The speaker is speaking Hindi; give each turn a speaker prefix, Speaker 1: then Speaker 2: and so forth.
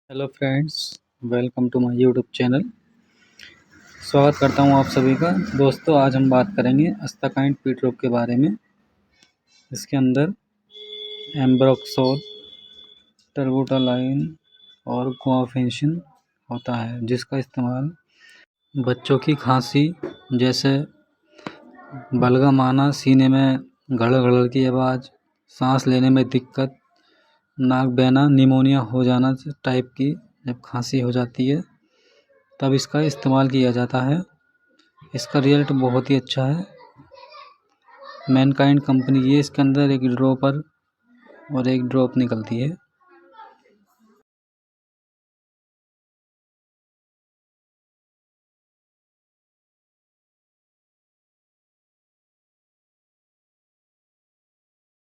Speaker 1: Hello friends, welcome to my YouTube channel. स्वागत करता हूं आप सभी का। दोस्तों, आज हम बात करेंगे अस्ताकाइंड पीट के बारे में। इसके अंदर एम्ब्रोक्सोल, टर्बुटालाइन और गुआनिफिन होता है, जिसका इस्तेमाल बच्चों की खांसी जैसे बलगम आना, सीने में घड़ की आवाज़, सांस लेने में दिक्कत, नाक बहना, निमोनिया हो जाना टाइप की जब खांसी हो जाती है तब इसका इस्तेमाल किया जाता है। इसका रिजल्ट बहुत ही अच्छा है। मैनकाइंड कंपनी की है। इसके अंदर एक ड्रॉपर और एक ड्रॉप निकलती है।